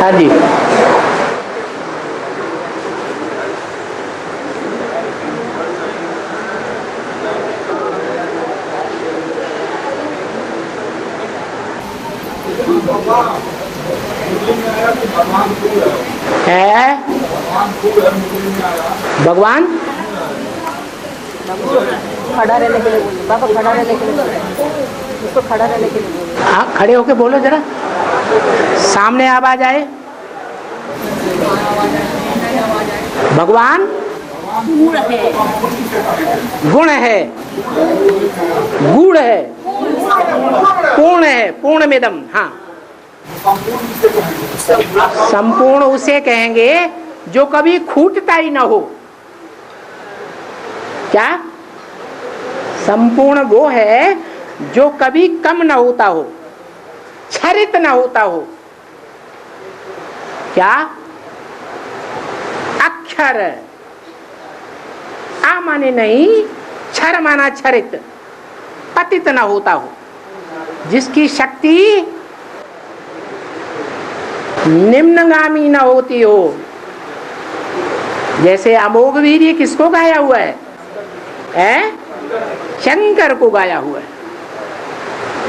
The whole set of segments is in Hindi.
हाँ जी। है भगवान खड़ा रहने के लिए बोलिए बाबा, खड़ा रहने के लिए बोलिए, उसको खड़ा रहने के लिए बोलिए। हाँ, खड़े होके बोलो जरा, सामने आवाज आए। भगवान गुण है, गुण है, गुण है, पूर्ण है, पूर्णमिदम्। हाँ, संपूर्ण उसे कहेंगे जो कभी खूटता ही ना हो। क्या? संपूर्ण वो है जो कभी कम ना होता हो, क्षरित ना होता हो। क्या? अक्षर, आ माने नहीं, क्षर माना क्षरित, पतित ना होता हो, जिसकी शक्ति निम्नगामी ना होती हो। जैसे अमोघ वीर्य किसको गाया हुआ है? शंकर को गाया हुआ है।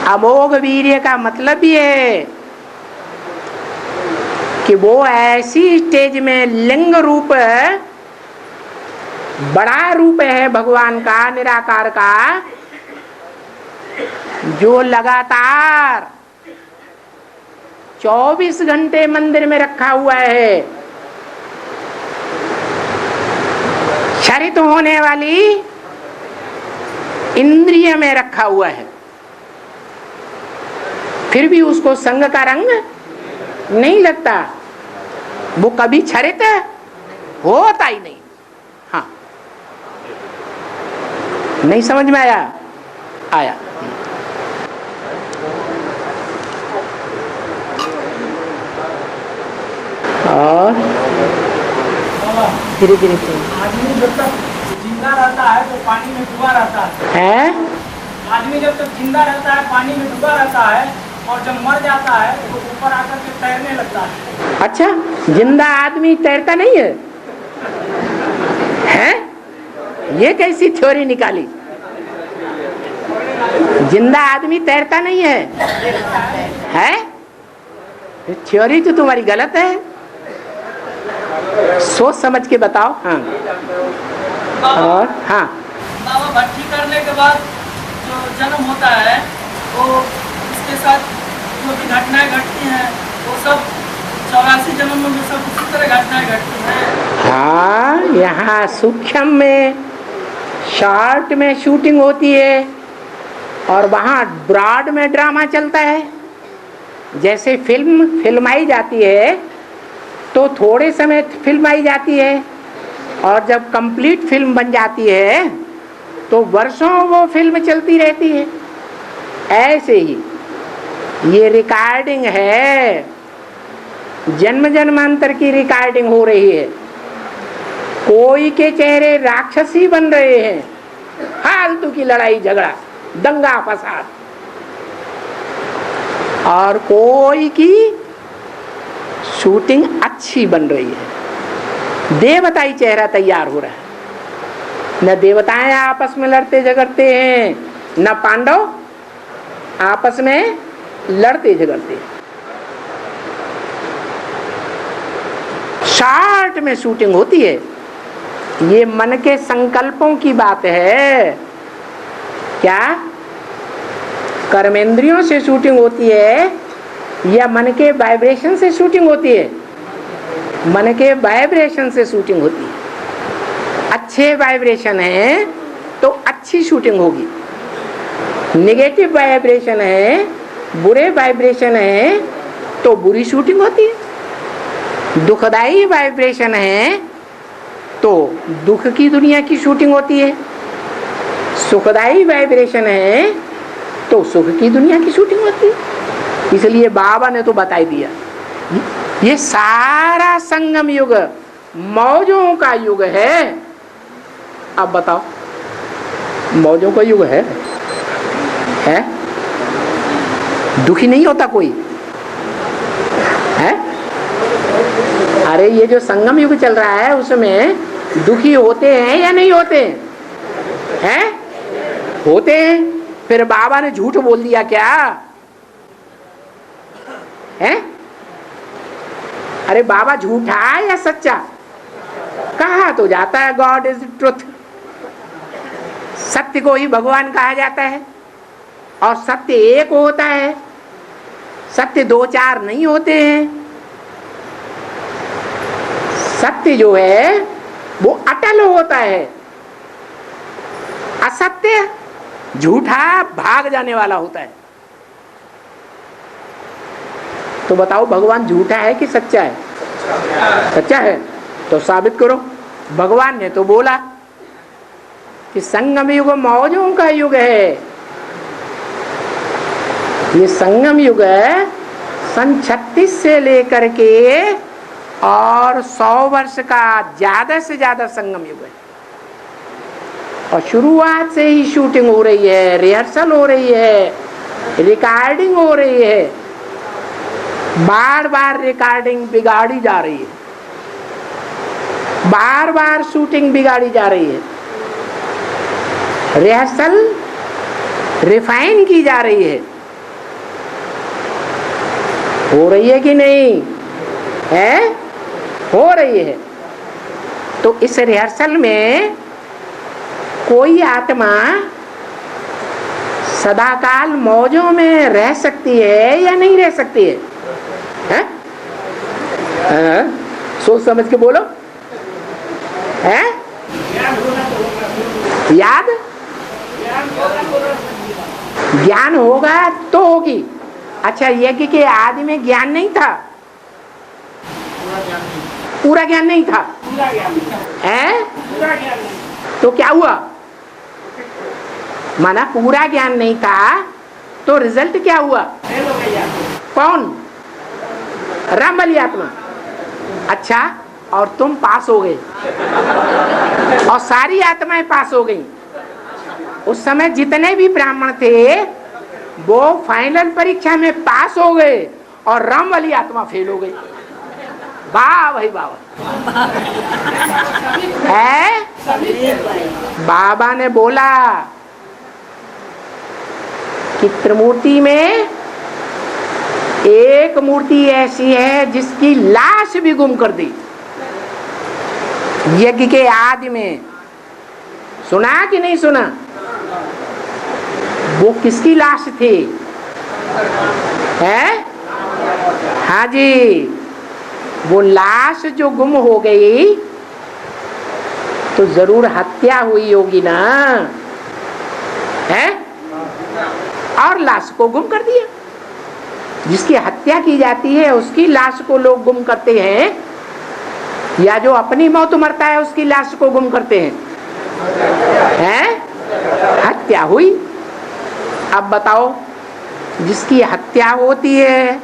अमोघ वीर्य का मतलब ये है कि वो ऐसी स्टेज में लिंग रूप, बड़ा रूप है भगवान का, निराकार का, जो लगातार 24 घंटे मंदिर में रखा हुआ है। क्षरित होने वाली इंद्रिय में रखा हुआ है, फिर भी उसको संग का रंग नहीं लगता। वो कभी क्षरित होता ही नहीं। हाँ, नहीं समझ में आया? आया। और धीरे धीरे आदमी जब तक जिंदा रहता है तो पानी में डूबा रहता है। आदमी जब तक जिंदा रहता है पानी में डूबा रहता है, और जब मर जाता है तो ऊपर आकर के तैरने लगता है। अच्छा, जिंदा आदमी तैरता नहीं है? हैं? ये कैसी थ्योरी निकाली? जिंदा आदमी तैरता नहीं है? हैं? थ्योरी तो तुम्हारी गलत है, सोच समझ के बताओ। हाँ, और हाँ, बाबा भट्टी करने के बाद जो जन्म होता है, वो इसके साथ जो भी घटनाएं घटती हैं वो सब 84 जन्म में सब उसी तरह घटनाएं घटती हैं। हाँ, यहाँ सूक्ष्म में, शॉर्ट में शूटिंग होती है, और वहाँ ब्रॉड में ड्रामा चलता है। जैसे फिल्माई जाती है तो थोड़े समय फिल्माई जाती है, और जब कंप्लीट फिल्म बन जाती है तो वर्षों वो फिल्म चलती रहती है। ऐसे ही ये रिकॉर्डिंग है, जन्म जन्मांतर की रिकॉर्डिंग हो रही है। कोई के चेहरे राक्षसी बन रहे हैं, फालतू की लड़ाई झगड़ा, दंगा फसाद, और कोई की शूटिंग अच्छी बन रही है। देवताई चेहरा तैयार हो रहा है। न देवताएं आपस में लड़ते झगड़ते हैं, न पांडव आपस में लड़ते झगड़ते हैं। शॉर्ट में शूटिंग होती है। ये मन के संकल्पों की बात है। क्या कर्मेंद्रियों से शूटिंग होती है या मन के वाइब्रेशन से शूटिंग होती है? मन के वाइब्रेशन से शूटिंग होती है। अच्छे वाइब्रेशन है तो अच्छी शूटिंग होगी, नेगेटिव वाइब्रेशन है, बुरे वाइब्रेशन है तो बुरी शूटिंग होती है। दुखदाई वाइब्रेशन है तो दुख की दुनिया की शूटिंग होती है, सुखदाई वाइब्रेशन है तो सुख की दुनिया की शूटिंग होती है। इसलिए बाबा ने तो बता ही दिया, ये सारा संगम युग मौजों का युग है। अब बताओ, मौजों का युग है? दुखी नहीं होता कोई है? अरे ये जो संगम युग चल रहा है उसमें दुखी होते हैं या नहीं होते हैं? होते हैं। फिर बाबा ने झूठ बोल दिया क्या है? अरे बाबा झूठा या सच्चा? कहा तो जाता है गॉड इज ट्रुथ, सत्य को ही भगवान कहा जाता है और सत्य एक होता है, सत्य दो चार नहीं होते हैं। सत्य जो है वो अटल होता है, असत्य झूठा भाग जाने वाला होता है। तो बताओ भगवान झूठा है कि सच्चा है? सच्चा है तो साबित करो। भगवान ने तो बोला कि संगम युग मौजों का युग है। ये संगम युग है सन 36 से लेकर के और 100 वर्ष का ज्यादा से ज्यादा संगम युग है। और शुरुआत से ही शूटिंग हो रही है, रिहर्सल हो रही है, रिकॉर्डिंग हो रही है, बार बार रिकॉर्डिंग बिगाड़ी जा रही है, बार बार शूटिंग बिगाड़ी जा रही है, रिहर्सल रिफाइन की जा रही है। हो रही है कि नहीं है? हो रही है। तो इस रिहर्सल में कोई आत्मा सदाकाल मौजों में रह सकती है या नहीं रह सकती है? सोच समझ के बोलो। है याद ज्ञान होगा तो होगी। अच्छा यज्ञ के आदि में ज्ञान नहीं था? पूरा ज्ञान नहीं था है? तो क्या हुआ? माना पूरा ज्ञान नहीं था तो रिजल्ट क्या हुआ? कौन? रामबली आत्मा। अच्छा और तुम पास हो गए और सारी आत्माएं पास हो गई। उस समय जितने भी ब्राह्मण थे वो फाइनल परीक्षा में पास हो गए और रामबली आत्मा फेल हो गई। वाह भाई बाबा है। बाबा ने बोला कि त्रिमूर्ति में एक मूर्ति ऐसी है जिसकी लाश भी गुम कर दी। यज्ञ के आदि में सुना कि नहीं सुना? वो किसकी लाश थी? है? हाँ जी, वो लाश जो गुम हो गई तो जरूर हत्या हुई होगी ना, है? और लाश को गुम कर दिया। जिसकी हत्या की जाती है उसकी लाश को लोग गुम करते हैं या जो अपनी मौत मरता है उसकी लाश को गुम करते हैं? हैं? हत्या हुई। अब बताओ जिसकी हत्या होती है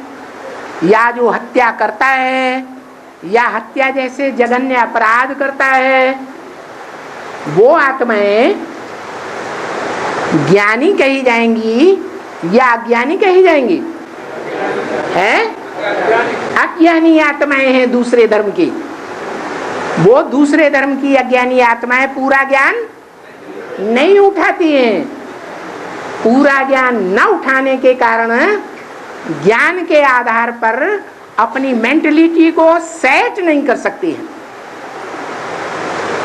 या जो हत्या करता है या हत्या जैसे जघन्य अपराध करता है वो आत्माएं ज्ञानी कही जाएंगी या अज्ञानी कही जाएंगी? है? अज्ञानी आत्माएं हैं दूसरे धर्म की। वो दूसरे धर्म की अज्ञानी आत्माएं पूरा ज्ञान नहीं उठाती हैं। पूरा ज्ञान न उठाने के कारण ज्ञान के आधार पर अपनी मेंटलिटी को सेट नहीं कर सकती है,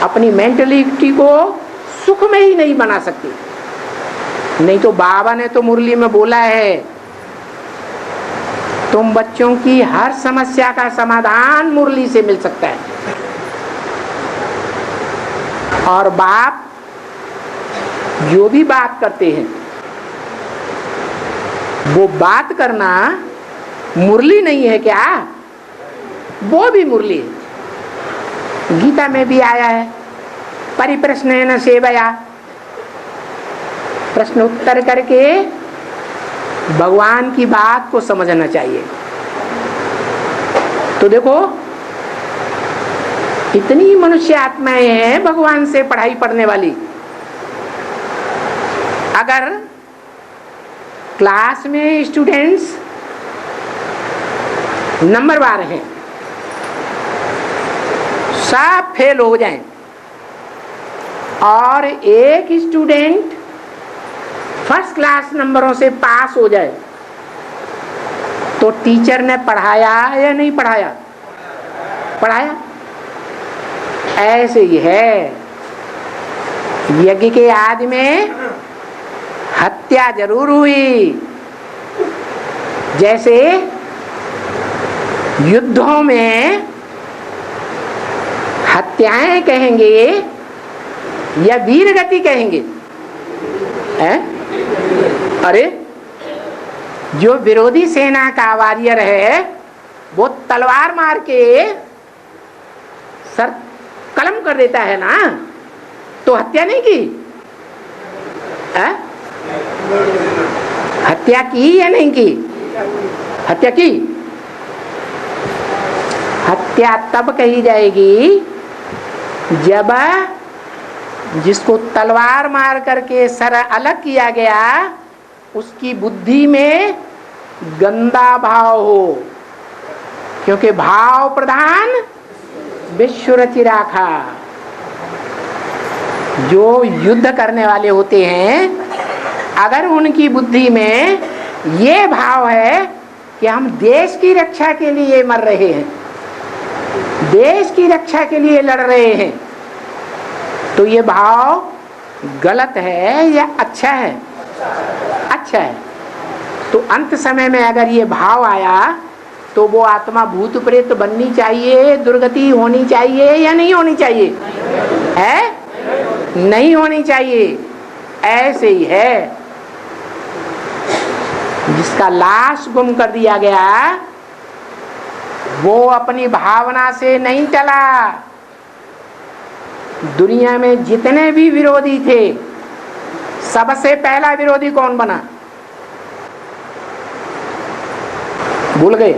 अपनी मेंटलिटी को सुख में ही नहीं बना सकती। नहीं तो बाबा ने तो मुरली में बोला है तुम बच्चों की हर समस्या का समाधान मुरली से मिल सकता है। और बाप जो भी बात करते हैं वो बात करना मुरली नहीं है क्या? वो भी मुरली है। गीता में भी आया है परिप्रश्नेन सेवया, प्रश्न उत्तर करके भगवान की बात को समझना चाहिए। तो देखो इतनी मनुष्य आत्माएं हैं भगवान से पढ़ाई पढ़ने वाली। अगर क्लास में स्टूडेंट्स नंबरवार हैं सब फेल हो जाएं और एक स्टूडेंट फर्स्ट क्लास नंबरों से पास हो जाए, तो टीचर ने पढ़ाया या नहीं पढ़ाया? पढ़ाया। ऐसे ही है, यज्ञ के आदि में हत्या जरूर हुई। जैसे युद्धों में हत्याएं कहेंगे या वीरगति कहेंगे? हैं? अरे जो विरोधी सेना का वॉरियर है वो तलवार मार के सर कलम कर देता है ना, तो हत्या नहीं की? है? हत्या की या नहीं की? हत्या की। हत्या तब कही जाएगी जब जिसको तलवार मार करके सर अलग किया गया उसकी बुद्धि में गंदा भाव हो, क्योंकि भाव प्रधान विश्व रचि राखा। जो युद्ध करने वाले होते हैं, अगर उनकी बुद्धि में ये भाव है कि हम देश की रक्षा के लिए मर रहे हैं, देश की रक्षा के लिए लड़ रहे हैं, तो ये भाव गलत है या अच्छा है? अच्छा है। तो अंत समय में अगर ये भाव आया तो वो आत्मा भूत प्रेत बननी चाहिए, दुर्गति होनी चाहिए या नहीं होनी चाहिए? है? नहीं होनी चाहिए। ऐसे ही है, जिसका लाश गुम कर दिया गया वो अपनी भावना से नहीं टला। दुनिया में जितने भी विरोधी थे, सबसे पहला विरोधी कौन बना? भूल गए?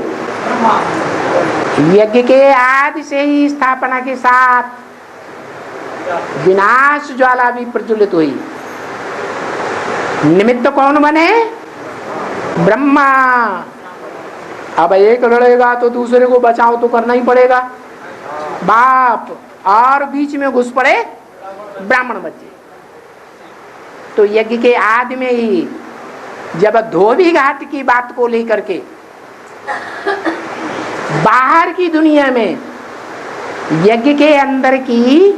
यज्ञ के आदि से ही स्थापना के साथ विनाश ज्वाला भी प्रज्वलित हुई। निमित्त कौन बने? ब्रह्मा। अब एक लड़ेगा तो दूसरे को बचाव तो करना ही पड़ेगा, बाप, और बीच में घुस पड़े ब्राह्मण बच्चे। तो यज्ञ के आदि में ही जब धोबी घाट की बात को लेकर के बाहर की दुनिया में यज्ञ के अंदर की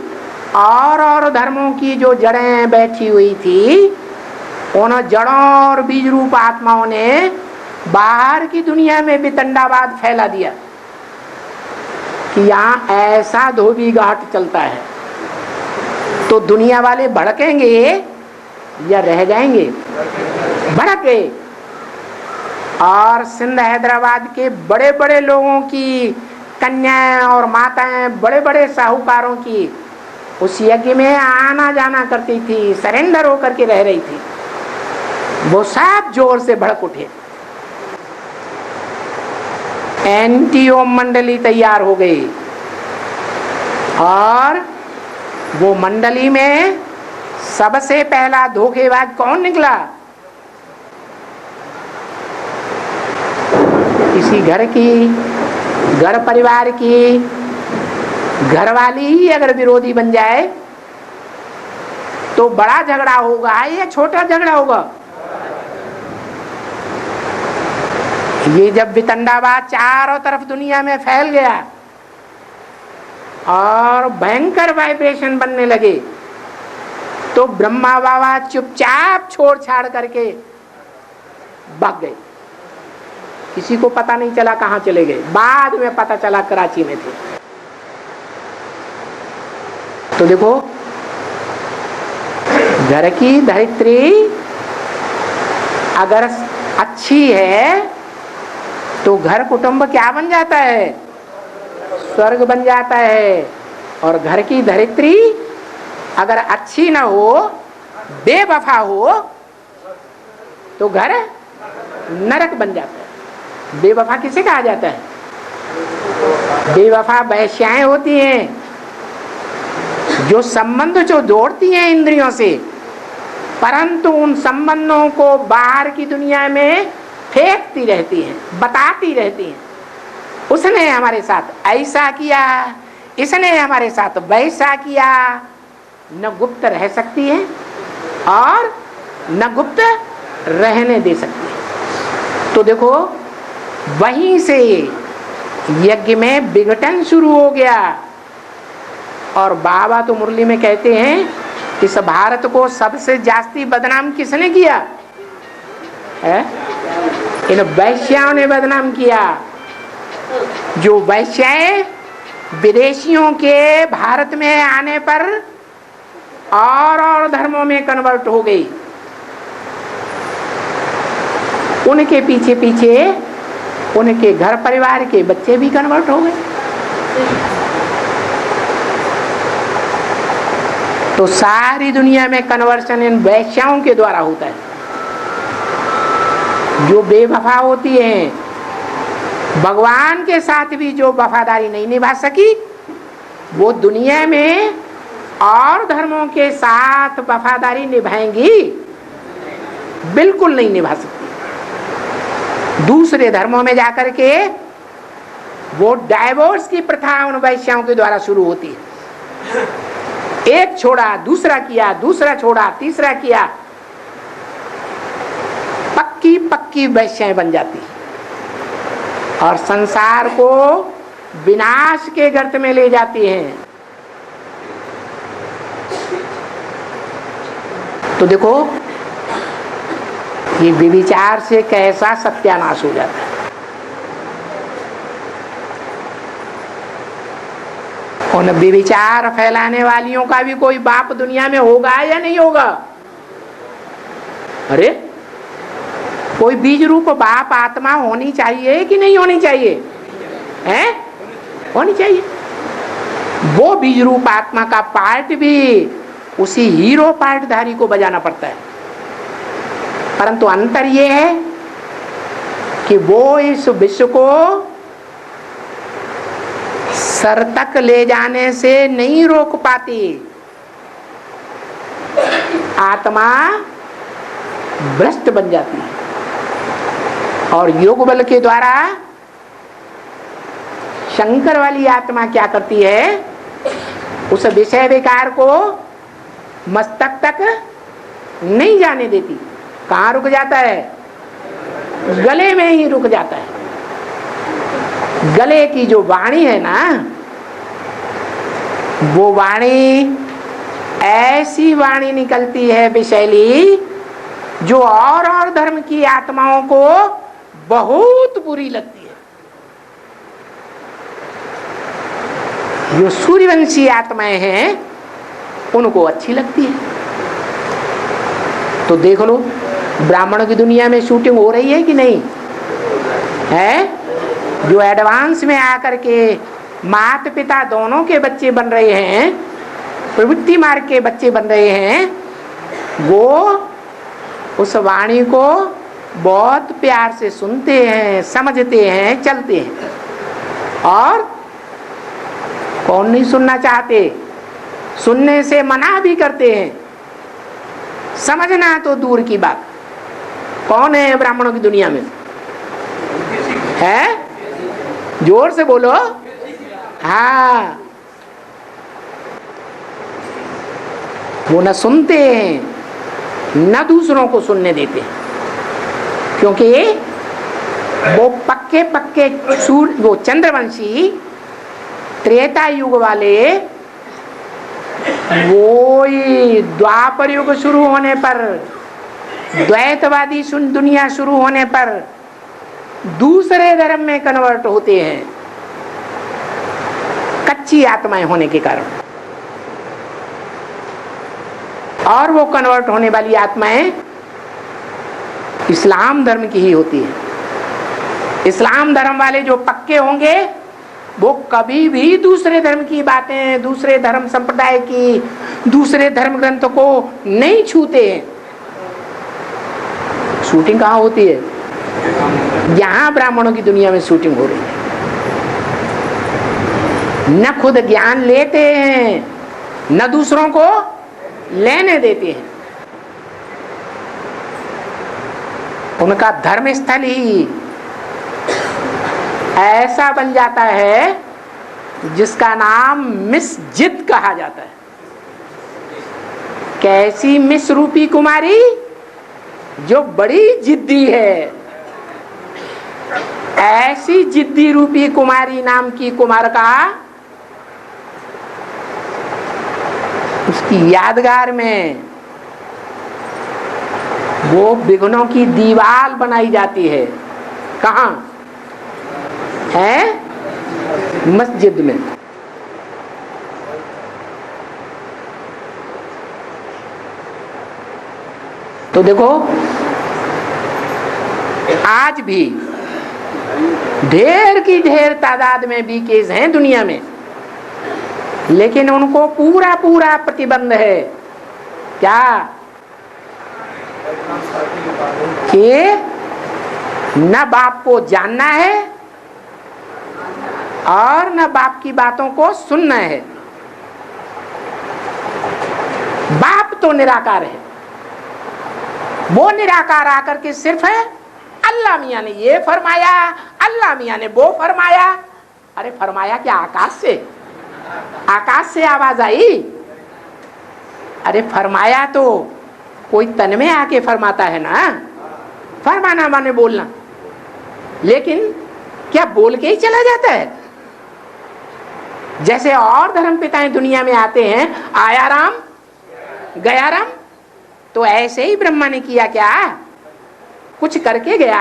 और धर्मों की जो जड़ें बैठी हुई थी, उन जड़ों और बीज रूप आत्माओं ने बाहर की दुनिया में वितंडावाद फैला दिया कि यहाँ ऐसा धोबी घाट चलता है। तो दुनिया वाले भड़केंगे या रह जाएंगे? भड़के। और सिंध हैदराबाद के बड़े बड़े लोगों की कन्याएं और माताएं, बड़े बड़े साहूकारों की उस यज्ञ में आना जाना करती थी, सरेंडर होकर के रह रही थी। वो सब जोर से भड़क उठे। एंटी ओम मंडली तैयार हो गई और वो मंडली में सबसे पहला धोखेबाज कौन निकला? किसी घर की, घर परिवार की घरवाली ही अगर विरोधी बन जाए तो बड़ा झगड़ा होगा या छोटा झगड़ा होगा? ये जब वितंडावाद चारों तरफ दुनिया में फैल गया और भयंकर वाइब्रेशन बनने लगे, तो ब्रह्मा बाबा चुपचाप छोड़ छाड़ करके भाग गए। किसी को पता नहीं चला कहाँ चले गए। बाद में पता चला कराची में थे। तो देखो, घर की धरित्री अगर अच्छी है तो घर कुटुंब क्या बन जाता है? स्वर्ग बन जाता है। और घर की धरित्री अगर अच्छी ना हो, बेवफा हो, तो घर नरक बन जाता है। बेवफा किसे कहा जाता है? बेवफा वैश्याएं होती हैं जो संबंध जो जोड़ती हैं इंद्रियों से, परंतु उन संबंधों को बाहर की दुनिया में फेंकती रहती हैं, बताती रहती हैं, उसने हमारे साथ ऐसा किया, इसने हमारे साथ वैसा किया, न गुप्त रह सकती है और न गुप्त रहने दे सकती है। तो देखो वहीं से यज्ञ में विघटन शुरू हो गया। और बाबा तो मुरली में कहते हैं इस भारत को सबसे जास्ती बदनाम किसने किया है? इन वैश्याओं ने बदनाम किया। जो वैश्याएं विदेशियों के भारत में आने पर और धर्मों में कन्वर्ट हो गई, उनके पीछे पीछे उनके घर परिवार के बच्चे भी कन्वर्ट हो गए। तो सारी दुनिया में कन्वर्शन इन वैश्याओं के द्वारा होता है। जो बेवफा होती हैं, भगवान के साथ भी जो वफादारी नहीं निभा सकी, वो दुनिया में और धर्मों के साथ वफादारी निभाएंगी? बिल्कुल नहीं निभा सकती। दूसरे धर्मों में जाकर के वो डाइवोर्स की प्रथा उन वैश्याओं के द्वारा शुरू होती है। एक छोड़ा, दूसरा किया, दूसरा छोड़ा, तीसरा किया, पक्की पक्की वैश्याएं बन जाती और संसार को विनाश के गर्त में ले जाती हैं। तो देखो ये विचार से कैसा सत्यानाश हो जाता है। उन विचार फैलाने वालियों का भी कोई बाप दुनिया में होगा या नहीं होगा? अरे कोई बीज रूप बाप आत्मा होनी चाहिए कि नहीं होनी चाहिए? हैं? होनी चाहिए। वो बीज रूप आत्मा का पार्ट भी उसी हीरो पार्टधारी को बजाना पड़ता है। परंतु अंतर ये है कि वो इस विश्व को सर तक ले जाने से नहीं रोक पाती। आत्मा भ्रष्ट बन जाती है और योग बल के द्वारा शंकर वाली आत्मा क्या करती है? उस विषय विकार को मस्तक तक नहीं जाने देती। कहाँ रुक जाता है? गले में ही रुक जाता है। गले की जो वाणी है ना, वो वाणी ऐसी वाणी निकलती है विषैली, जो और धर्म की आत्माओं को बहुत बुरी लगती है। जो सूर्यवंशी आत्माएं हैं उनको अच्छी लगती है। तो देख लो ब्राह्मणों की दुनिया में शूटिंग हो रही है कि नहीं है? जो एडवांस में आकर के माता पिता दोनों के बच्चे बन रहे हैं, प्रवृत्ति मार्ग के बच्चे बन रहे हैं, वो उस वाणी को बहुत प्यार से सुनते हैं, समझते हैं, चलते हैं। और कौन नहीं सुनना चाहते? सुनने से मना भी करते हैं। समझना तो दूर की बात। कौन है ब्राह्मणों की दुनिया में? है? जोर से बोलो। हाँ, वो न सुनते हैं न दूसरों को सुनने देते हैं, क्योंकि वो पक्के पक्के वो चंद्रवंशी त्रेता युग वाले, वो द्वापर युग शुरू होने पर, द्वैतवादी दुनिया शुरू होने पर दूसरे धर्म में कन्वर्ट होते हैं, कच्ची आत्माएं होने के कारण। और वो कन्वर्ट होने वाली आत्माएं इस्लाम धर्म की ही होती है। इस्लाम धर्म वाले जो पक्के होंगे वो कभी भी दूसरे धर्म की बातें, दूसरे धर्म संप्रदाय की, दूसरे धर्म ग्रंथ को नहीं छूते हैं। शूटिंग कहाँ होती है? यहाँ ब्राह्मणों की दुनिया में शूटिंग हो रही है। न खुद ज्ञान लेते हैं न दूसरों को लेने देते हैं। उनका धर्म स्थल ही ऐसा बन जाता है जिसका नाम मिस जिद कहा जाता है। कैसी मिस रूपी कुमारी? जो बड़ी जिद्दी है। ऐसी जिद्दी रूपी कुमारी नाम की कुमार का उसकी यादगार में वो विघ्नों की दीवार बनाई जाती है। कहाँ है? मस्जिद में। तो देखो आज भी ढेर की ढेर तादाद में भी केस हैं दुनिया में, लेकिन उनको पूरा पूरा प्रतिबंध है। क्या? कि न बाप को जानना है और न बाप की बातों को सुनना है। बाप तो निराकार है, वो निराकार आकर के सिर्फ है अल्लाह मियाँ ने ये फरमाया, अल्लाह मियाँ ने वो फरमाया। अरे फरमाया क्या? आकाश से? आकाश से आवाज आई? अरे फरमाया तो कोई तन में आके फरमाता है ना। फरमाना माने बोलना, लेकिन क्या बोल के ही चला जाता है? जैसे और धर्म पिताएं दुनिया में आते हैं, आया राम गया राम, तो ऐसे ही ब्रह्मा ने किया क्या? कुछ करके गया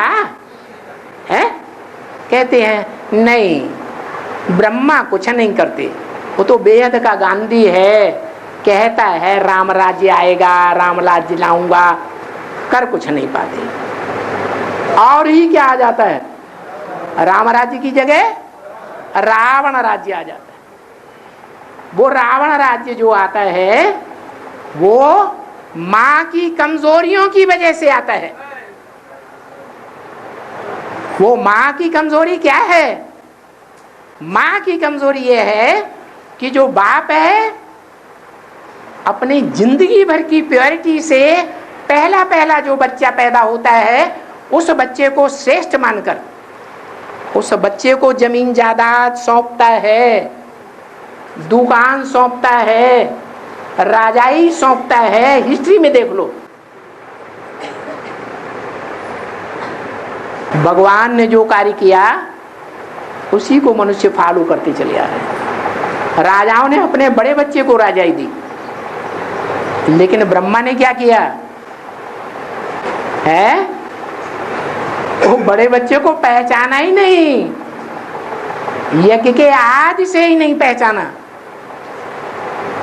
है? कहते हैं नहीं, ब्रह्मा कुछ नहीं करते, वो तो बेहद का गांधी है, कहता है राम राज्य आएगा, राम राज्य लाऊंगा, कर कुछ नहीं पाते। और ही क्या आ जाता है? राम राज्य की जगह रावण राज्य आ जाता है। वो रावण राज्य जो आता है वो माँ की कमजोरियों की वजह से आता है। वो माँ की कमजोरी क्या है? माँ की कमजोरी ये है कि जो बाप है अपनी जिंदगी भर की प्योरिटी से पहला पहला जो बच्चा पैदा होता है उस बच्चे को श्रेष्ठ मानकर उस बच्चे को जमीन जायदाद सौंपता है, दुकान सौंपता है, राजाई सौंपता है। हिस्ट्री में देख लो, भगवान ने जो कार्य किया उसी को मनुष्य फॉलो करते चले आ रहे। राजाओं ने अपने बड़े बच्चे को राजाई दी, लेकिन ब्रह्मा ने क्या किया है? वो बड़े बच्चे को पहचाना ही नहीं, यज्ञ के आदि से ही नहीं पहचाना,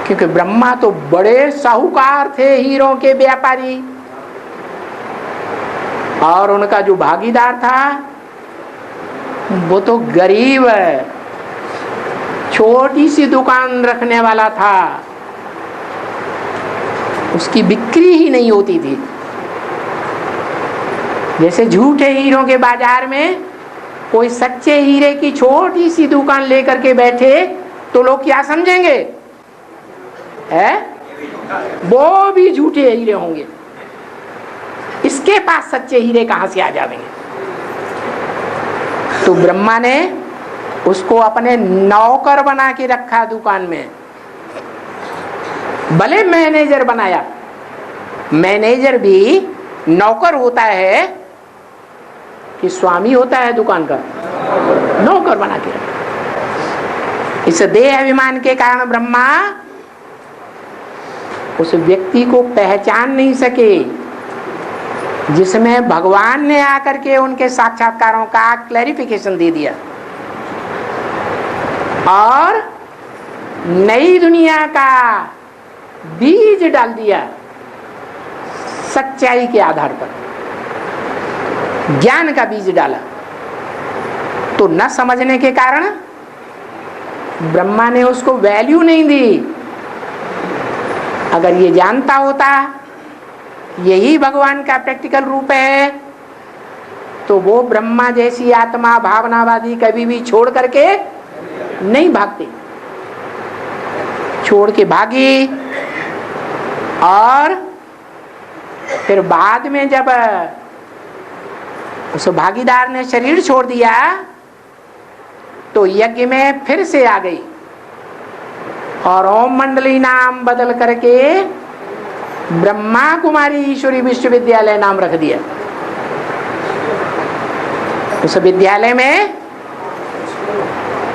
क्योंकि ब्रह्मा तो बड़े साहूकार थे, हीरों के व्यापारी, और उनका जो भागीदार था वो तो गरीब छोटी सी दुकान रखने वाला था, उसकी बिक्री ही नहीं होती थी। जैसे झूठे हीरों के बाजार में कोई सच्चे हीरे की छोटी सी दुकान लेकर के बैठे तो लोग क्या समझेंगे? है वो भी झूठे हीरे होंगे, इसके पास सच्चे हीरे कहां से आ जाएंगे? तो ब्रह्मा ने उसको अपने नौकर बना के रखा दुकान में। भले मैनेजर बनाया, मैनेजर भी नौकर होता है कि स्वामी होता है दुकान का? नौकर बना के रखा। इस देह अभिमान के कारण ब्रह्मा उस व्यक्ति को पहचान नहीं सके जिसमें भगवान ने आकर के उनके साक्षात्कारों का क्लैरिफिकेशन दे दिया और नई दुनिया का बीज डाल दिया सच्चाई के आधार पर, ज्ञान का बीज डाला। तो न समझने के कारण ब्रह्मा ने उसको वैल्यू नहीं दी। अगर ये जानता होता यही भगवान का प्रैक्टिकल रूप है तो वो ब्रह्मा जैसी आत्मा भावनावादी कभी भी छोड़ करके नहीं भागते। छोड़ के भागी और फिर बाद में जब उस भागीदार ने शरीर छोड़ दिया तो यज्ञ में फिर से आ गई और ओम मंडली नाम बदल करके ब्रह्मा कुमारी ईश्वरी विश्वविद्यालय नाम रख दिया। उस विद्यालय में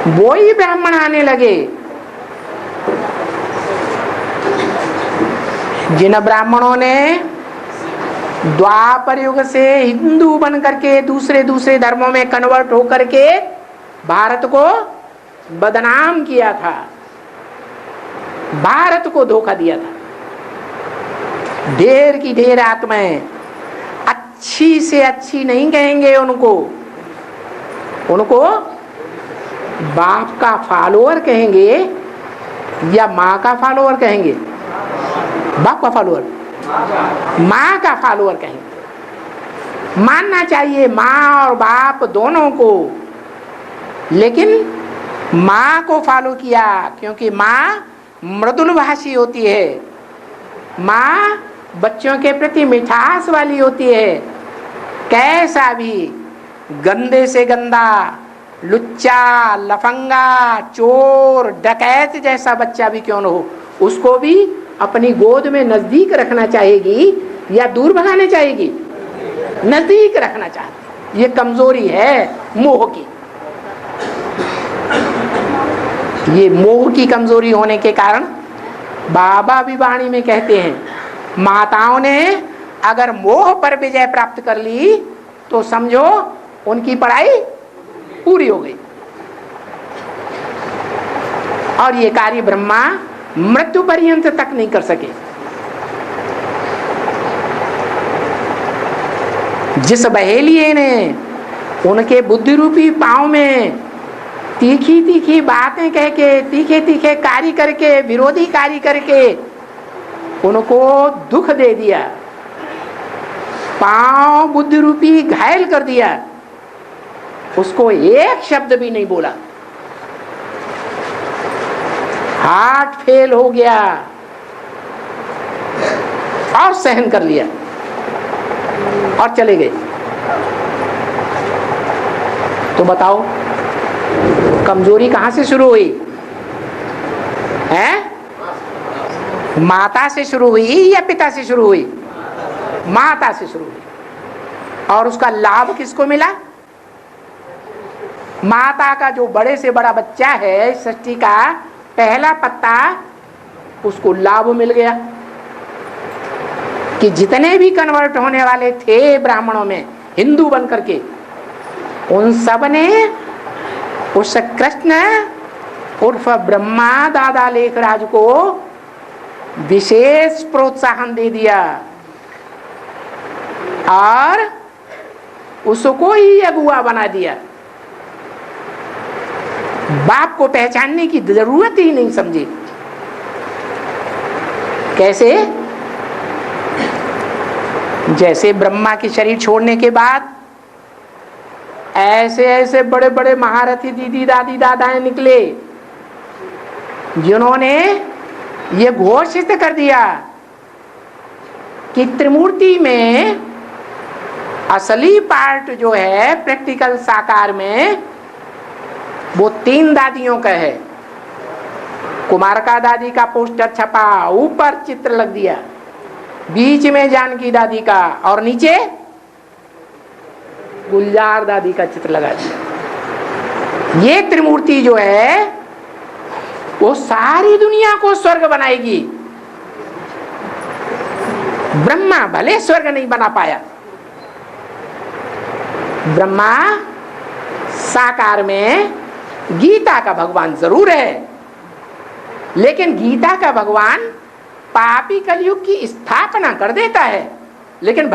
वो ही ब्राह्मण आने लगे जिन ब्राह्मणों ने द्वापर युग से हिंदू बन करके दूसरे दूसरे धर्मों में कन्वर्ट होकर के भारत को बदनाम किया था, भारत को धोखा दिया था। ढेर की ढेर आत्माएं, अच्छी से अच्छी नहीं कहेंगे उनको, उनको बाप का फॉलोअर कहेंगे या माँ का फॉलोअर कहेंगे? बाप का फॉलोअर, माँ का फॉलोअर कहेंगे। मानना चाहिए माँ और बाप दोनों को, लेकिन माँ को फॉलो किया क्योंकि माँ मृदुल भाषी होती है, माँ बच्चों के प्रति मिठास वाली होती है। कैसा भी गंदे से गंदा, लुच्चा, लफंगा, चोर, डकैत जैसा बच्चा भी क्यों न हो, उसको भी अपनी गोद में नजदीक रखना चाहेगी या दूर भगाने चाहेगी? नजदीक रखना चाहती। ये कमजोरी है मोह की। ये मोह की कमजोरी होने के कारण बाबा भी वाणी में कहते हैं, माताओं ने अगर मोह पर विजय प्राप्त कर ली तो समझो उनकी पढ़ाई पूरी हो गई। और ये कार्य ब्रह्मा मृत्यु पर्यंत तक नहीं कर सके। जिस बहेलिये ने उनके बुद्धि रूपी पांव में तीखी तीखी बातें कह के, तीखे तीखे कार्य करके, विरोधी कार्य करके उनको दुख दे दिया, पांव बुद्धि रूपी घायल कर दिया, उसको एक शब्द भी नहीं बोला, हार्ट फेल हो गया और सहन कर लिया और चले गए। तो बताओ कमजोरी कहां से शुरू हुई है? माता से शुरू हुई या पिता से शुरू हुई? माता से शुरू हुई। और उसका लाभ किसको मिला? माता का जो बड़े से बड़ा बच्चा है, सृष्टि का पहला पत्ता, उसको लाभ मिल गया कि जितने भी कन्वर्ट होने वाले थे ब्राह्मणों में हिंदू बन करके, उन सब ने उस कृष्ण उर्फ ब्रह्मा दादा लेखराज को विशेष प्रोत्साहन दे दिया और उसको ही अगुआ बना दिया। बाप को पहचानने की जरूरत ही नहीं समझी। कैसे? जैसे ब्रह्मा की शरीर छोड़ने के बाद ऐसे ऐसे बड़े बड़े महारथी दीदी दादी दादाएं निकले जिन्होंने ये घोषित कर दिया कि त्रिमूर्ति में असली पार्ट जो है प्रैक्टिकल साकार में वो 3 दादियों का है। कुमारका दादी का पोस्टर छपा, ऊपर चित्र लग दिया, बीच में जानकी दादी का और नीचे गुलजार दादी का चित्र लगा दिया। ये त्रिमूर्ति जो है वो सारी दुनिया को स्वर्ग बनाएगी। ब्रह्मा भले स्वर्ग नहीं बना पाया, ब्रह्मा साकार में गीता का भगवान जरूर है, लेकिन गीता का भगवान पापी कलयुग की स्थापना कर देता है। लेकिन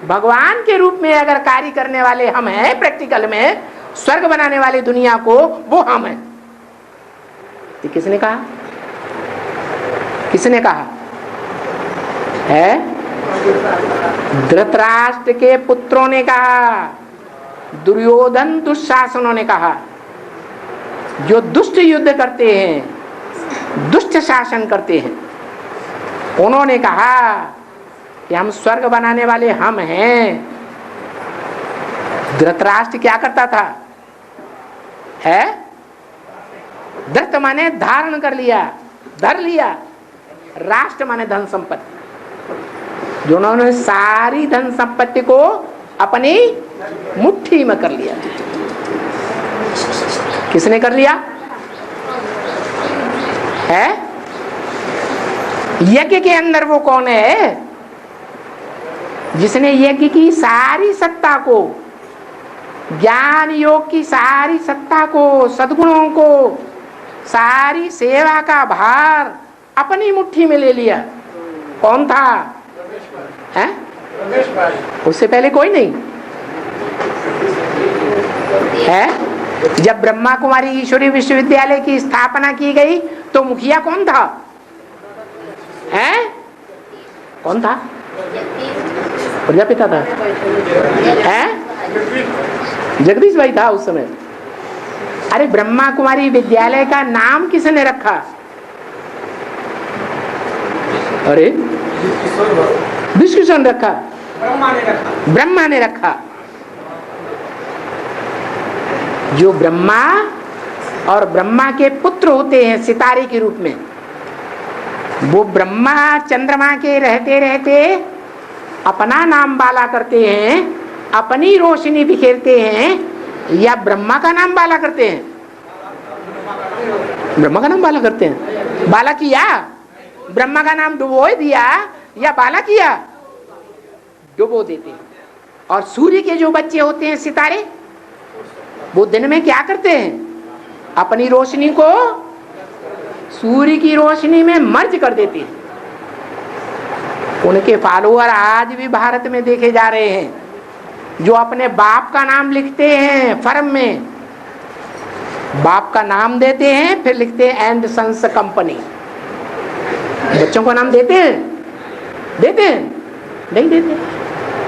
भगवान के रूप में अगर कार्य करने वाले हम हैं, प्रैक्टिकल में स्वर्ग बनाने वाली दुनिया को, वो हम हैं। ये किसने कहा? किसने कहा है? धृतराष्ट्र के पुत्रों ने कहा, दुर्योधन दुशासनों ने कहा, जो दुष्ट युद्ध करते हैं, दुष्ट शासन करते हैं, उन्होंने कहा कि हम स्वर्ग बनाने वाले हम हैं। धृतराष्ट्र क्या करता था? है। धृत माने धारण कर लिया, धर लिया। राष्ट्र माने धन संपत्ति, जिन्होंने सारी धन संपत्ति को अपनी मुट्ठी में कर लिया। किसने कर लिया है? यज्ञ के अंदर वो कौन है जिसने यज्ञ की सारी सत्ता को, ज्ञान योग की सारी सत्ता को, सद्गुणों को, सारी सेवा का भार अपनी मुट्ठी में ले लिया? कौन था? है? उससे पहले कोई नहीं है। जब ब्रह्मा कुमारी ईश्वरीय विश्वविद्यालय की स्थापना की गई तो मुखिया कौन था? है? कौन था? प्रजापिता था। है? जगदीश भाई था उस समय। अरे ब्रह्मा कुमारी विद्यालय का नाम किसने रखा? अरे विश्वकिशन रखा, ब्रह्मा ने रखा। जो ब्रह्मा और ब्रह्मा के पुत्र होते हैं सितारे के रूप में, वो ब्रह्मा चंद्रमा के रहते रहते अपना नाम बाला करते हैं, अपनी रोशनी बिखेरते हैं, या ब्रह्मा का नाम बाला करते हैं? ब्रह्मा का नाम बाला करते हैं। बाला किया, ब्रह्मा का नाम डुबो दिया या बाला किया? डुबो देते हैं। और सूर्य के जो बच्चे होते हैं सितारे, वो दिन में क्या करते हैं? अपनी रोशनी को सूर्य की रोशनी में मर्ज कर देते हैं। उनके फॉलोअर आज भी भारत में देखे जा रहे हैं, जो अपने बाप का नाम लिखते हैं फर्म में, बाप का नाम देते हैं, फिर लिखते हैं एंड सन्स कंपनी। बच्चों का नाम देते हैं? देते हैं? नहीं देते,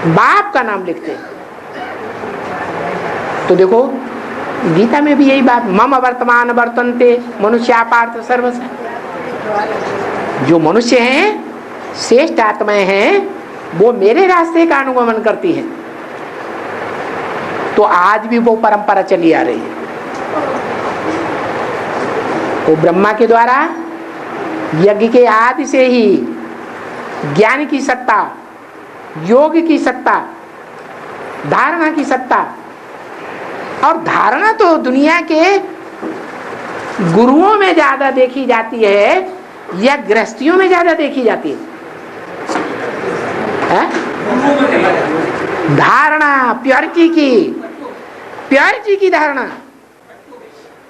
बाप का नाम लिखते हैं। तो देखो गीता में भी यही बात, मम वर्तमान वर्तन्ते मनुष्यापार्थ सर्वस। जो मनुष्य हैं, श्रेष्ठ आत्माएं हैं, वो मेरे रास्ते का अनुगमन करती हैं। तो आज भी वो परंपरा चली आ रही है। वो ब्रह्मा के द्वारा यज्ञ के आदि से ही ज्ञान की सत्ता, योग की सत्ता, धारणा की सत्ता, और धारणा तो दुनिया के गुरुओं में ज्यादा देखी जाती है या गृहस्थियों में ज्यादा देखी जाती है? धारणा प्योरिटी की धारणा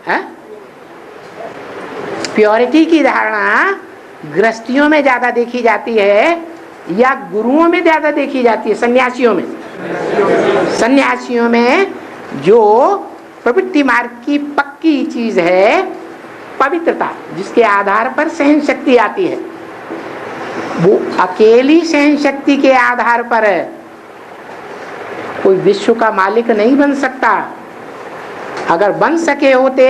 है। प्योरिटी की धारणा गृहस्थियों में ज्यादा देखी जाती है या गुरुओं में ज्यादा देखी जाती है? सन्यासियों में। सन्यासियों में जो प्रवृत्ति मार्ग की पक्की चीज है पवित्रता, जिसके आधार पर सहन शक्ति आती है, वो अकेली सहन शक्ति के आधार पर कोई विश्व का मालिक नहीं बन सकता। अगर बन सके होते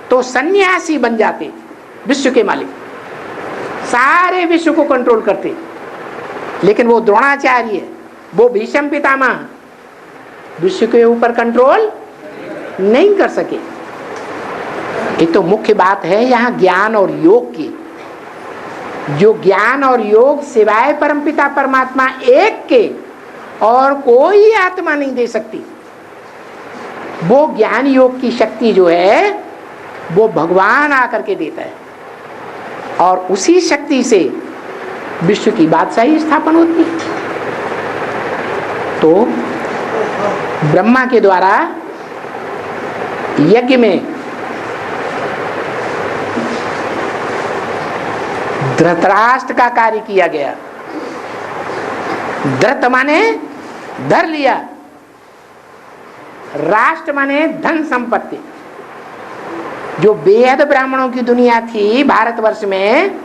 तो सन्यासी बन जाते, विश्व के मालिक, सारे विश्व को कंट्रोल करते। लेकिन वो द्रोणाचार्य, वो भीष्म पितामह विश्व के ऊपर कंट्रोल नहीं कर सके। ये तो मुख्य बात है यहाँ ज्ञान और योग की। जो ज्ञान और योग सिवाय परमपिता परमात्मा एक के और कोई आत्मा नहीं दे सकती। वो ज्ञान योग की शक्ति जो है वो भगवान आकर के देता है, और उसी शक्ति से विश्व की बादशाही स्थापन होती है। तो ब्रह्मा के द्वारा यज्ञ में धृतराष्ट्र का कार्य किया गया। धृत माने धर लिया, राष्ट्र माने धन संपत्ति। जो बेहद ब्राह्मणों की दुनिया थी भारतवर्ष में,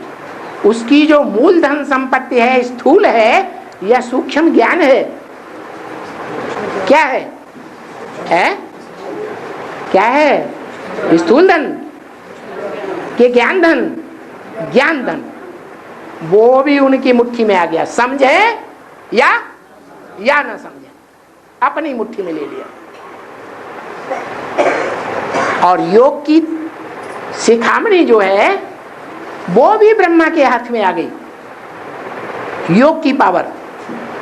उसकी जो मूल धन संपत्ति है, स्थूल है या सूक्ष्म ज्ञान है? क्या है? क्या है? स्थूल धन के ज्ञान धन? ज्ञान धन। वो भी उनकी मुट्ठी में आ गया, समझे या न समझे, अपनी मुट्ठी में ले लिया। और योग की शिखामणि जो है वो भी ब्रह्मा के हाथ में आ गई, योग की पावर।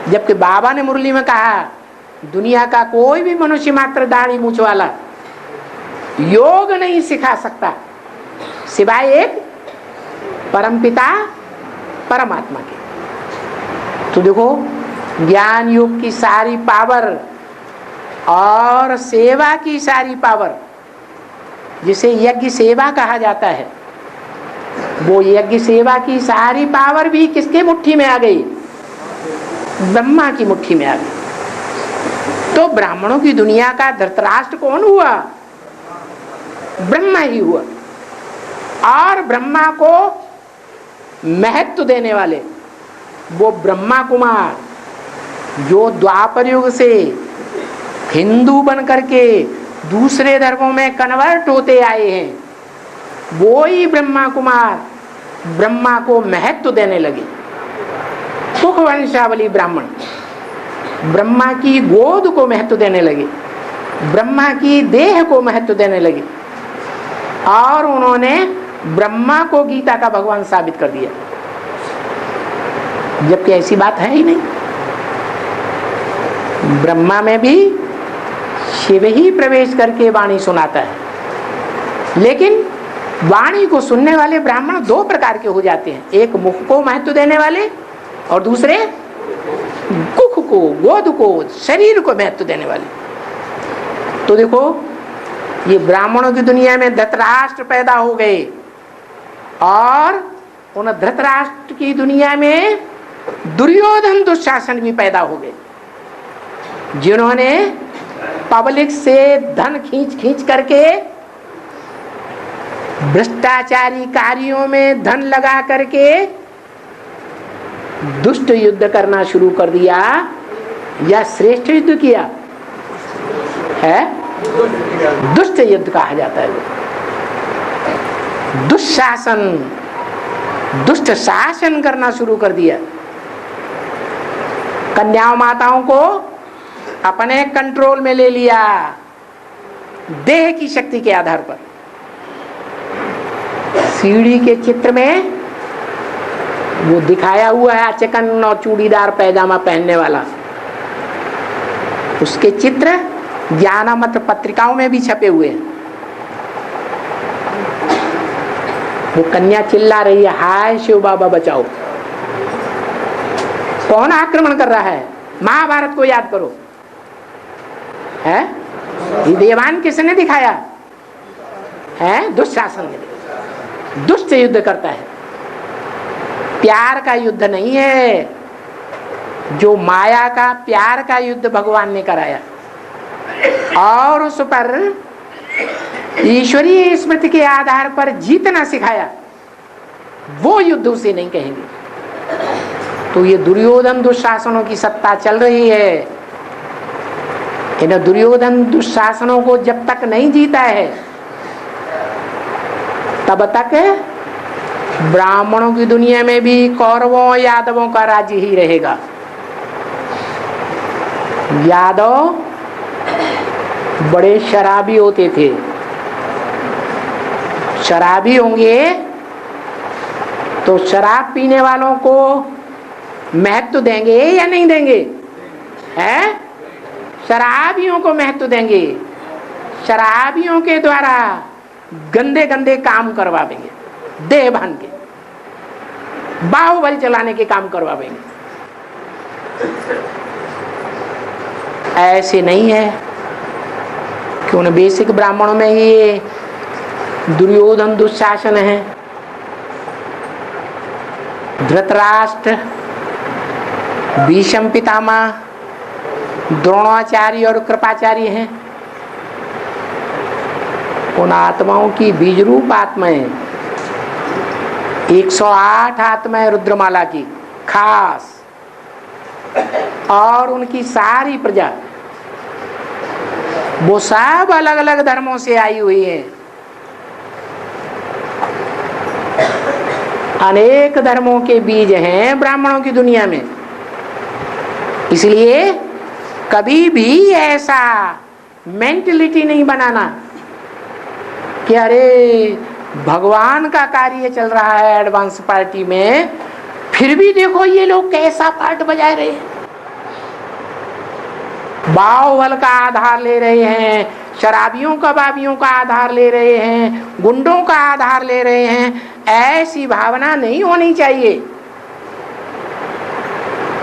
जबकि बाबा ने मुरली में कहा दुनिया का कोई भी मनुष्य मात्र दाढ़ी मूंछ वाला योग नहीं सिखा सकता सिवाय एक परमपिता परमात्मा के। तो देखो ज्ञान योग की सारी पावर और सेवा की सारी पावर, जिसे यज्ञ सेवा कहा जाता है, वो यज्ञ सेवा की सारी पावर भी किसके मुट्ठी में आ गई? ब्रह्मा की मुट्ठी में आ गई। तो ब्राह्मणों की दुनिया का धृतराष्ट्र कौन हुआ? ब्रह्मा ही हुआ। और ब्रह्मा को महत्व देने वाले वो ब्रह्मा कुमार जो द्वापर युग से हिंदू बन करके दूसरे धर्मों में कन्वर्ट होते आए हैं, वो ही ब्रह्मा कुमार ब्रह्मा को महत्व देने लगे। सुख वंशावली ब्राह्मण ब्रह्मा की गोद को महत्व देने लगे, ब्रह्मा की देह को महत्व देने लगे, और उन्होंने ब्रह्मा को गीता का भगवान साबित कर दिया, जबकि ऐसी बात है ही नहीं। ब्रह्मा में भी शिव ही प्रवेश करके वाणी सुनाता है। लेकिन वाणी को सुनने वाले ब्राह्मण दो प्रकार के हो जाते हैं, एक मुख को महत्व देने वाले और दूसरे कुख को, गोद को, शरीर को महत्व देने वाले। तो देखो ये ब्राह्मणों की दुनिया में धृतराष्ट्र पैदा हो गए, और उन धृतराष्ट्र की दुनिया में दुर्योधन दुशासन भी पैदा हो गए, जिन्होंने पब्लिक से धन खींच खींच करके भ्रष्टाचारी कार्यों में धन लगा करके दुष्ट युद्ध करना शुरू कर दिया, या श्रेष्ठ युद्ध किया है? दुष्ट युद्ध कहा जाता है। दुशासन, दुष्ट शासन करना शुरू कर दिया। कन्याओं माताओं को अपने कंट्रोल में ले लिया, देह की शक्ति के आधार पर। सीढ़ी के चित्र में वो दिखाया हुआ है चिकन और चूड़ीदार पैजामा पहनने वाला, उसके चित्र ज्ञानामृत पत्रिकाओं में भी छपे हुए हैं। वो कन्या चिल्ला रही है, हाय शिव बाबा बचाओ। कौन आक्रमण कर रहा है? महाभारत को याद करो, है ये देवान किसने दिखाया है? दुशासन ने। दुष्ट युद्ध करता है, प्यार का युद्ध नहीं है। जो माया का प्यार का युद्ध भगवान ने कराया और उस पर ईश्वरीय स्मृति के आधार पर जीतना सिखाया, वो युद्ध उसे नहीं कहेंगे। तो ये दुर्योधन दुशासनों की सत्ता चल रही है। इन दुर्योधन दुशासनों को जब तक नहीं जीता है तब तक ब्राह्मणों की दुनिया में भी कौरवों यादवों का राज्य ही रहेगा। यादव बड़े शराबी होते थे, शराबी होंगे तो शराब पीने वालों को महत्व देंगे या नहीं देंगे? हैं? शराबियों को महत्व देंगे, शराबियों के द्वारा गंदे गंदे काम करवाएंगे, देह भान के बाहुबल चलाने के काम करवाएंगे। ऐसे नहीं है कि उन बेसिक ब्राह्मणों में ही ये दुर्योधन दुशासन है। धृतराष्ट्र, भीष्म पितामह, द्रोणाचार्य और कृपाचार्य हैं। उन आत्माओं की बीज रूप आत्माएं 108 आत्माएं रुद्रमाला की खास, और उनकी सारी प्रजा वो सब अलग अलग धर्मों से आई हुई है। अनेक धर्मों के बीज हैं ब्राह्मणों की दुनिया में। इसलिए कभी भी ऐसा मेंटलिटी नहीं बनाना कि अरे भगवान का कार्य चल रहा है एडवांस पार्टी में, फिर भी देखो ये लोग कैसा पार्ट बजा रहे हैं, बाहुबल का आधार ले रहे हैं, शराबियों कबाबियों का आधार ले रहे हैं, गुंडों का आधार ले रहे हैं। ऐसी भावना नहीं होनी चाहिए।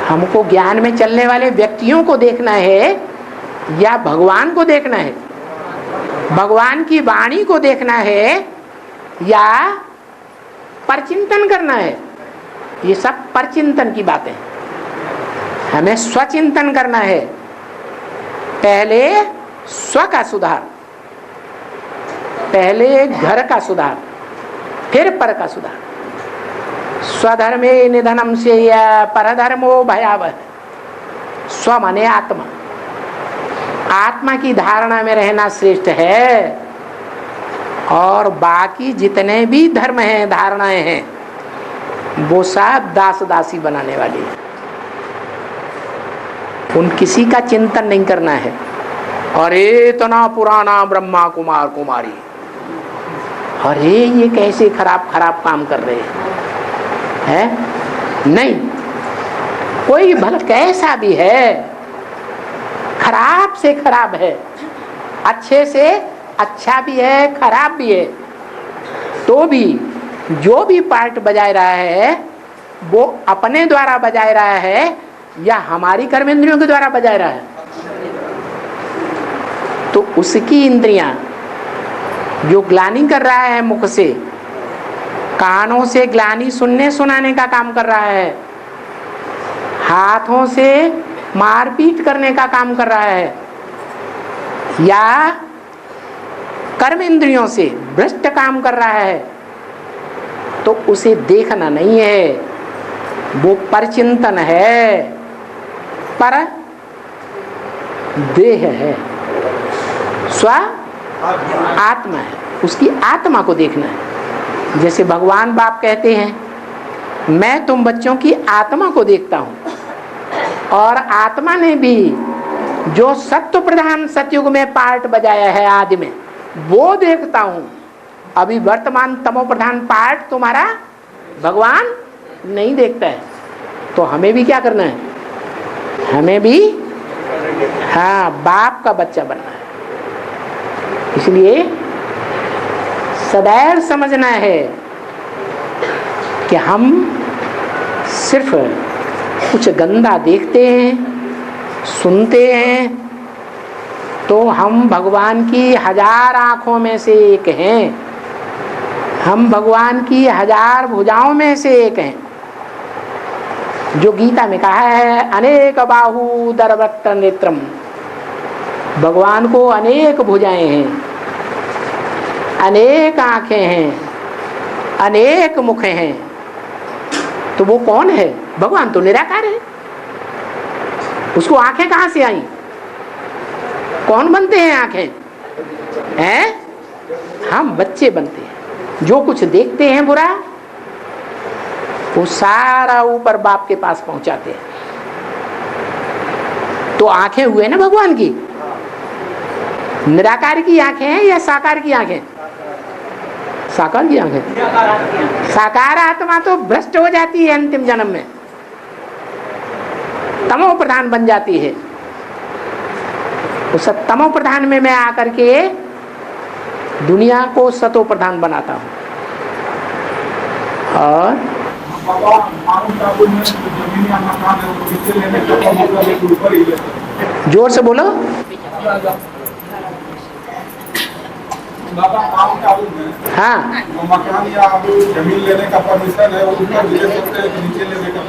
हमको ज्ञान में चलने वाले व्यक्तियों को देखना है या भगवान को देखना है, भगवान की वाणी को देखना है या परचिंतन करना है। ये सब परचिंतन की बातें हैं, हमें स्वचिंतन करना है। पहले स्व का सुधार, पहले घर का सुधार, फिर पर का सुधार। स्वधर्मे निधनम से या परधर्मो भयावह। स्व माने आत्मा, आत्मा की धारणा में रहना श्रेष्ठ है, और बाकी जितने भी धर्म हैं, धारणाएं हैं, वो सब दास दासी बनाने वाली है। उन किसी का चिंतन नहीं करना है। अरे इतना पुराना ब्रह्मा कुमार कुमारी, अरे ये कैसे खराब खराब काम कर रहे हैं, नहीं। कोई भला कैसा भी है, खराब से खराब है, अच्छे से अच्छा भी है, खराब भी है, तो भी जो भी पार्ट बजा रहा है वो अपने द्वारा बजा रहा है या हमारी कर्मेंद्रियों के द्वारा बजा रहा है। तो उसकी इंद्रियां जो ग्लानि कर रहा है, मुख से कानों से ग्लानि सुनने सुनाने का काम कर रहा है, हाथों से मारपीट करने का काम कर रहा है, या कर्म इंद्रियों से भ्रष्ट काम कर रहा है, तो उसे देखना नहीं है, वो परचिंतन है, पर देह है, स्व आत्मा है, उसकी आत्मा को देखना है। जैसे भगवान बाप कहते हैं मैं तुम बच्चों की आत्मा को देखता हूं, और आत्मा ने भी जो सत्व प्रधान सतयुग में पार्ट बजाया है आदि में, वो देखता हूं। अभी वर्तमान तमो प्रधान पार्ट तुम्हारा भगवान नहीं देखता है। तो हमें भी क्या करना है, हमें भी बाप का बच्चा बनना है। इसलिए सदैव समझना है कि हम सिर्फ कुछ गंदा देखते हैं, सुनते हैं, तो हम भगवान की 1000 आंखों में से एक हैं, हम भगवान की 1000 भुजाओं में से एक हैं। जो गीता में कहा है अनेक बाहु दरवट्ट नेत्रम, भगवान को अनेक भुजाएं हैं, अनेक आंखें हैं, अनेक मुख हैं। तो वो कौन है? भगवान तो निराकार है, उसको आंखें कहां से आई? कौन बनते हैं आंखें? हैं? हम बच्चे बनते हैं। जो कुछ देखते हैं बुरा, वो सारा ऊपर बाप के पास पहुंचाते हैं। तो आंखें हुए ना भगवान की, निराकार की आंखें हैं या साकार की आंखें? साकार की आंखें। साकार आत्मा तो भ्रष्ट हो जाती है अंतिम जन्म में, तमो प्रधान बन जाती है। उस तमो प्रधान में मैं आकर के दुनिया को सतो प्रधान बनाता हूं। और जोर से बोलो। हाँ, मकान या जमीन लेने का परमिशन है, वो ऊपर ले सकते हैं, नीचे लेने का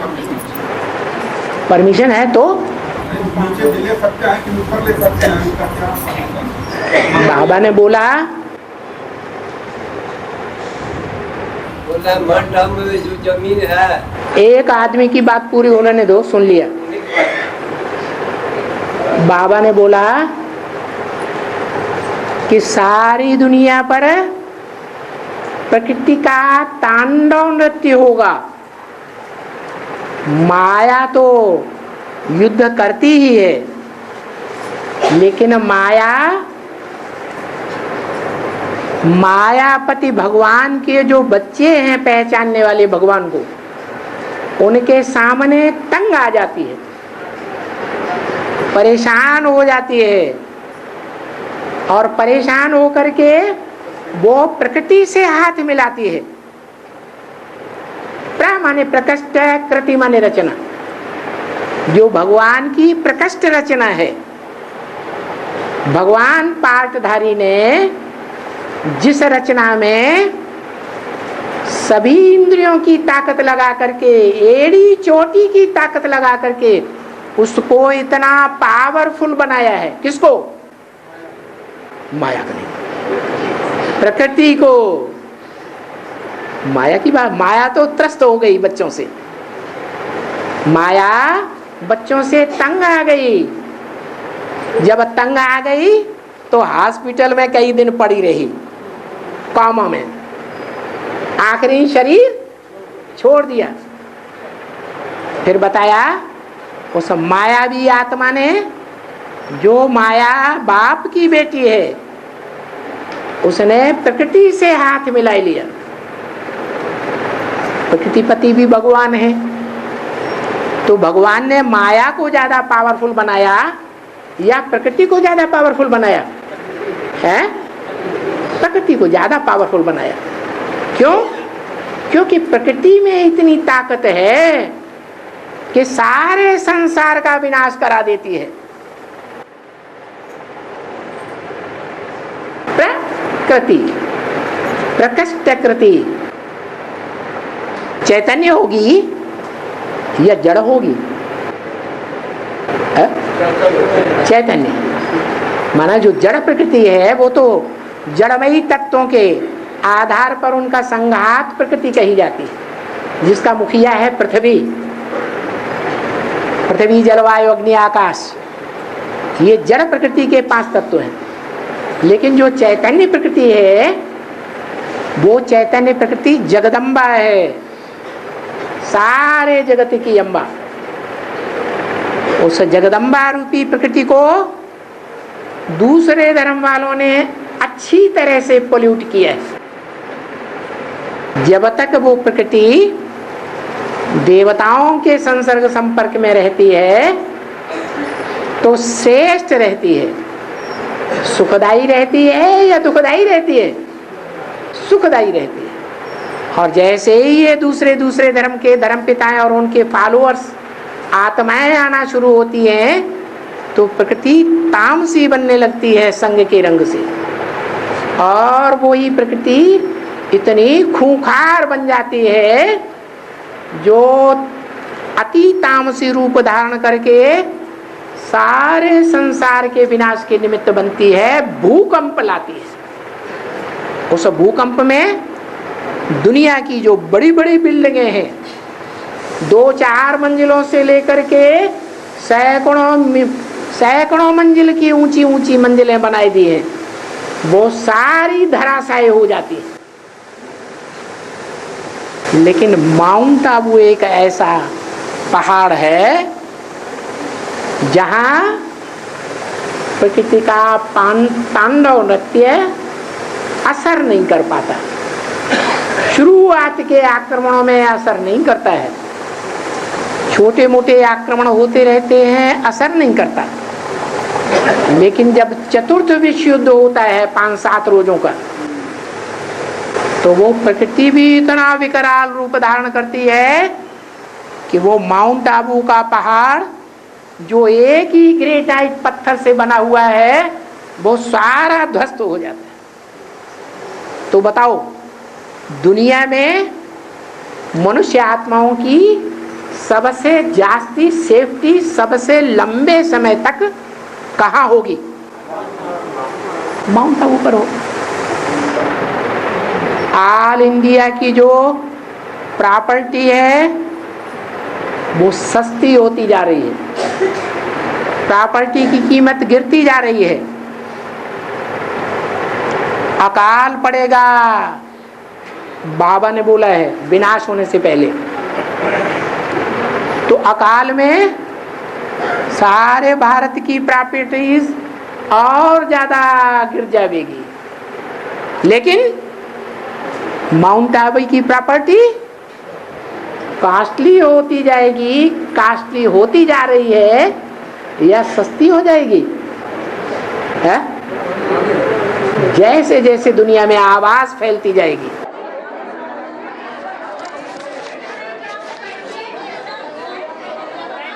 परमिशन है तो नीचे ले सकते हैं कि ऊपर ले सकते हैं। बाबा ने बोला मंडप में जो जमीन है, एक आदमी की बात पूरी होने दो, सुन लिया। बाबा ने बोला कि सारी दुनिया पर प्रकृति का तांडव नृत्य होगा। माया तो युद्ध करती ही है, लेकिन माया मायापति भगवान के जो बच्चे हैं पहचानने वाले भगवान को, उनके सामने तंग आ जाती है, परेशान हो जाती है, और परेशान होकर के वो प्रकृति से हाथ मिलाती है। प्र माने प्रकृष्ट, कृति माने रचना, जो भगवान की प्रकृष्ट रचना है। भगवान पार्टधारी ने जिस रचना में सभी इंद्रियों की ताकत लगा करके, एड़ी चोटी की ताकत लगा करके उसको इतना पावरफुल बनाया है, किसको? माया को नहीं, प्रकृति को। माया की बात, माया तो त्रस्त हो गई बच्चों से, माया बच्चों से तंग आ गई। जब तंग आ गई तो हॉस्पिटल में कई दिन पड़ी रही, कोमा में, आखिरी शरीर छोड़ दिया। फिर बताया उस मायावी आत्मा ने, जो माया बाप की बेटी है, उसने प्रकृति से हाथ मिला लिया। प्रकृति पति भी भगवान है, तो भगवान ने माया को ज्यादा पावरफुल बनाया या प्रकृति को ज्यादा पावरफुल बनाया है? प्रकृति को ज्यादा पावरफुल बनाया। क्यों? क्योंकि प्रकृति में इतनी ताकत है कि सारे संसार का विनाश करा देती है। प्रकृति, प्रकृष्ट कृति चैतन्य होगी या जड़ होगी? चैतन्य माना जो जड़ प्रकृति है वो तो जड़मयी तत्वों के आधार पर उनका संघात प्रकृति कही जाती है, जिसका मुखिया है पृथ्वी। पृथ्वी, जलवायु, अग्नि, आकाश, ये जड़ प्रकृति के 5 तत्व हैं। लेकिन जो चैतन्य प्रकृति है, वो चैतन्य प्रकृति जगदम्बा है, सारे जगत की अम्बा। उस जगदम्बा रूपी प्रकृति को दूसरे धर्म वालों ने अच्छी तरह से पोल्यूट किया है। जब तक वो प्रकृति देवताओं के संसर्ग संपर्क में रहती है तो श्रेष्ठ रहती है, सुखदाई रहती है या दुखदाई रहती है? सुखदाई रहती है। और जैसे ही ये दूसरे धर्म के धर्मपिताएं और उनके फॉलोअर्स आत्माएं आना शुरू होती हैं तो प्रकृति तामसी बनने लगती है संग के रंग से, और वही प्रकृति इतनी खूंखार बन जाती है जो अति तामसी रूप धारण करके सारे संसार के विनाश के निमित्त बनती है, भूकंप लाती है। उस भूकंप में दुनिया की जो बड़ी बड़ी बिल्डिंगें हैं, 2-4 मंजिलों से लेकर के सैकड़ों मंजिल की ऊंची ऊंची मंजिलें बनाई दी हैं, वो सारी धराशायी हो जाती है। लेकिन माउंट आबू एक ऐसा पहाड़ है जहां प्रकृति का तांडव नृत्य असर नहीं कर पाता। शुरुआत के आक्रमणों में असर नहीं करता है, छोटे मोटे आक्रमण होते रहते हैं, असर नहीं करता। लेकिन जब चतुर्थ विश्व युद्ध होता है 5-7 रोजों का, तो वो प्रकृति भी इतना विकराल रूप धारण करती है कि वो माउंट आबू का पहाड़ जो एक ही ग्रेनाइट पत्थर से बना हुआ है, वो सारा ध्वस्त हो जाता है। तो बताओ, दुनिया में मनुष्य आत्माओं की सबसे जास्ती सेफ्टी सबसे लंबे समय तक कहाँ होगी? माउंट आबू पर हो। ऑल इंडिया की जो प्रॉपर्टी है वो सस्ती होती जा रही है, प्रॉपर्टी की कीमत गिरती जा रही है। अकाल पड़ेगा, बाबा ने बोला है, विनाश होने से पहले। तो अकाल में सारे भारत की प्रॉपर्टीज और ज्यादा गिर जाएगी। लेकिन माउंट आबू की प्रॉपर्टी कॉस्टली होती जाएगी, कॉस्टली होती जा रही है या सस्ती हो जाएगी? है? जैसे जैसे दुनिया में आवाज फैलती जाएगी